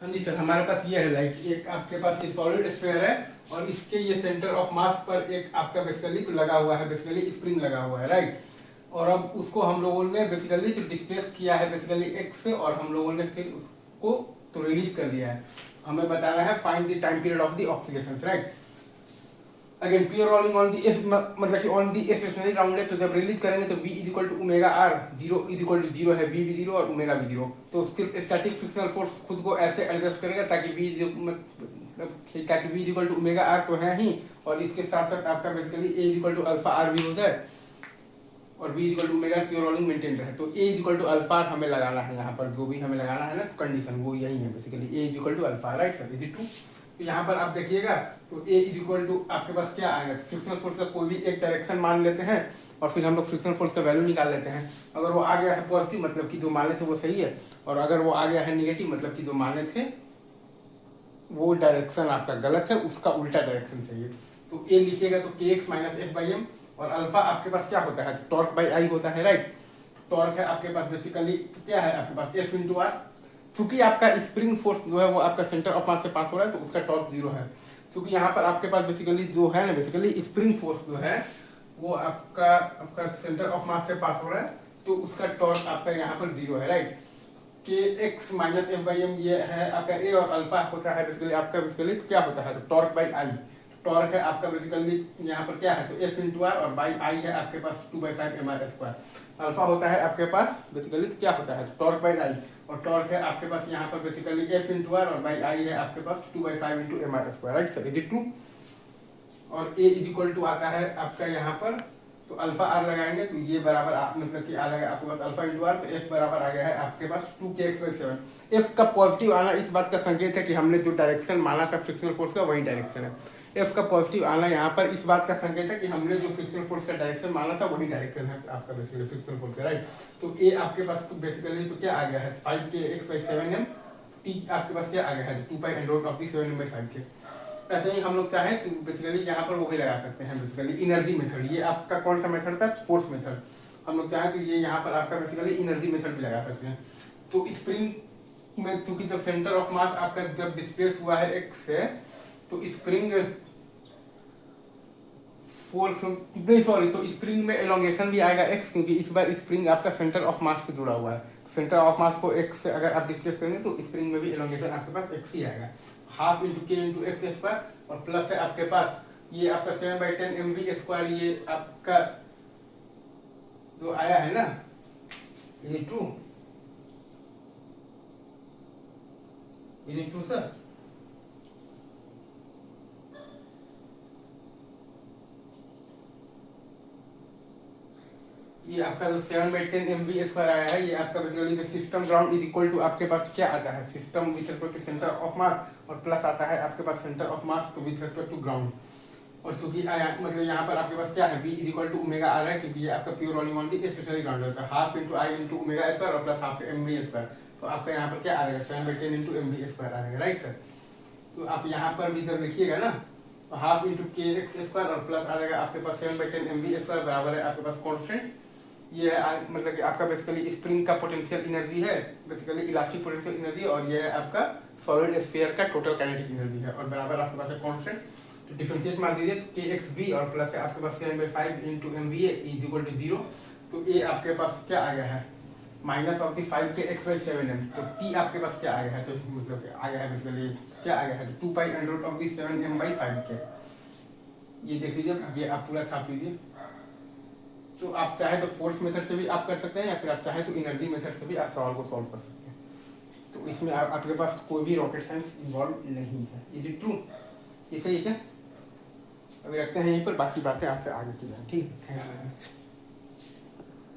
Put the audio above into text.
हाँ जी सर, हमारे पास ये है लाइक एक आपके पास ये सॉलिड स्फीयर है और इसके ये सेंटर ऑफ मास पर एक आपका बेसिकली लगा हुआ है, बेसिकली स्प्रिंग लगा हुआ है, राइट। और अब उसको हम लोगों ने बेसिकली जो डिस्प्लेस किया है बेसिकली एक्स से, और हम लोगों ने फिर उसको तो रिलीज कर दिया है। हमें बताना है find the time period of the oscillation, right. Again pure rolling on the F, मतलब कि ऑन दी स्टेशनरी ग्राउंड है, तो जब रिलीज करेंगे तो v is equal to omega r, zero is equal to zero है, v भी zero और ओमेगा भी जीरो। तो सिर्फ स्टैटिक फ्रिक्शनल फोर्स खुद को ऐसे एडजस्ट करेगा ताकि v is equal to omega r तो है ही, और इसके साथ साथ आपका basically a is equal to alpha r भी हो जाए और v is equal to omega pure rolling maintain रहे। तो a is equal to alpha r हमें लगाना है यहाँ पर, जो भी हमें लगाना है ना कंडीशन वो यही है basically, a is equal to alpha, right sir, is it true. तो यहाँ पर आप देखिएगा तो a इज इक्वल टू आपके पास क्या आएगा, फ्रिक्शनल फोर्स का कोई भी एक डायरेक्शन मान लेते हैं और फिर हम लोग फ्रिक्शनल फोर्स का वैल्यू निकाल लेते हैं। अगर वो आ गया है पॉजिटिव मतलब कि जो मान लेते वो सही है, और अगर वो आ गया है निगेटिव मतलब कि जो मान थे वो डायरेक्शन आपका गलत है, उसका उल्टा डायरेक्शन चाहिए। तो a लिखिएगा तो kx minus f by m, और अल्फा आपके पास क्या होता है, टॉर्क बाई आई होता है, राइट। टॉर्क है आपके पास बेसिकली क्या है आपके पास एफ इंटू आर। चूंकि आपका स्प्रिंग फोर्स जो है वो आपका सेंटर ऑफ मास से पास हो रहा है तो उसका टॉर्क जीरो है। क्योंकि यहाँ पर आपके पास बेसिकली जो है ना बेसिकली स्प्रिंग फोर्स जो है वो आपका सेंटर ऑफ मास से पास हो रहा है, तो उसका टॉर्क आपका यहाँ पर जीरो है, right. K x minus f by m ये है आपका ए, और अल्फा होता है बेसिकली आपका बेसिकली क्या होता है, तो टॉर्क बाई आई। टॉर्क है आपका बेसिकली यहाँ पर क्या है तो एफ इंटू आर, और बाई आई है आपके पास 2/5 एम आर स्क्वायर। अल्फा होता है आपके पास बेसिकली तो क्या होता है टॉर्क बाई आई, और टॉर्क है आपके पास यहाँ पर बेसिकली एफ इंटू आर, और बाई आई है आपके पास 2/5 into m r square, right sir, is it true. और ए इज इक्वल टू आता है आपका यहाँ पर, तो अल्फा आर लगाएंगे तो ये बराबर मतलब कि आ जाएगा आपके पास अल्फा इंटू आर, तो एफ बराबर आ गया है आपके पास 2kx/7। एफ का पॉजिटिव आना इस बात का संकेत है कि हमने जो डायरेक्शन माना था फ्रिक्शनल फोर्स का वही डायरेक्शन है। एफ का पॉजिटिव आना यहाँ पर इस बात का संकेत है कि हमने जो फ्रिक्शनल फोर्स का डायरेक्शन माना था वही डायरेक्शन है आपका बेसिकली फ्रिक्शनल फोर्स, राइट। तो ए आपके पास तो बेसिकली तो क्या आ गया है 5kx/7m, टी आपके पास क्या आ गया है 2 pi under root of the 7m/5k। ऐसे ही हम लोग चाहें तो बेसिकली यहाँ पर वो भी लगा सकते हैं बेसिकली एनर्जी मेथड। ये आपका कौन सा मेथड था, फोर्स मेथड। हम लोग चाहें तो ये यहाँ पर आपका बेसिकली एनर्जी मेथड भी लगा सकते हैं। तो स्प्रिंग में चूंकि जब सेंटर ऑफ मास आपका जब डिस्प्लेस हुआ है एक्स से, तो स्प्रिंग फोर्स नहीं सॉरी, तो स्प्रिंग में एलोंगेशन भी आएगा एक्स, क्योंकि इस बार स्प्रिंग आपका सेंटर ऑफ मास से जुड़ा हुआ है। सेंटर ऑफ मास को एक्स से अगर आप डिस्प्लेस करेंगे तो स्प्रिंग में भी एलोंगेशन आपके पास एक्स ही आएगा, हाफ इंटू के इंटू एक्स स्क्वायर, और प्लस है आपके पास ये आपका 7/10 mv स्क्वायर, ये आपका जो आया है ना, ये ट्रू, ये ट्रू सर। ये आपका जो 7/10 mv स्क्वायर आया है, ये आपका बेसिकली जो system ground is equal to आपके पास क्या आता है, system with respect to centre of mass, और प्लस आता है आपके पास सेंटर ऑफ मास तो विद रिस्पेक्ट टू ग्राउंड। और चूंकि मतलब यहाँ पर आपके पास क्या है v is equal to omega r है, क्योंकि ये आपका pure rolling on the stationary ground होता है, half into I into omega square और प्लस हाफ mv स्क्वायर। तो आपका यहाँ पर क्या आएगा 7/10 इंटू mv स्क्वायर आएगा, राइट सर। तो आप यहाँ पर भी जब लिखिएगा ना तो half into k x square और प्लस आ जाएगा आपके पास 7/10 mv स्क्वायर बराबर है आपके पास कॉन्स्टेंट। ये है मतलब कि आपका बेसिकली स्प्रिंग का पोटेंशियल एनर्जी है, बेसिकली इलास्टिक पोटेंशियल एनर्जी, और ये है आपका सॉलिड स्फीयर का टोटल काइनेटिक एनर्जी है, और बराबर आपके पास है कांस्टेंट। तो डिफरेंशिएट मार दीजिए तो kxv और प्लस है आपके पास 7/5 into mva is equal to 0। तो ए आपके पास क्या आ गया है माइनस ऑफ दी 5kx/7m। तो t आपके पास क्या आ गया है, तो मतलब आ गया है बेसिकली क्या आ गया है 2 pi under root of the 7m/5k। ये देख लीजिए, ये आप पूरा छाप लीजिए। तो आप चाहे तो फोर्स मेथड से भी आप कर सकते हैं, या फिर आप चाहे तो एनर्जी मेथड से भी आप सवाल को सॉल्व कर सकते हैं। तो इसमें आपके पास कोई भी रॉकेट साइंस इन्वॉल्व नहीं है, इज इट ट्रू। ये सही है क्या, अभी रखते हैं यहीं पर, बाकी बातें आपसे आगे की जाए, ठीक है। Thank you very much.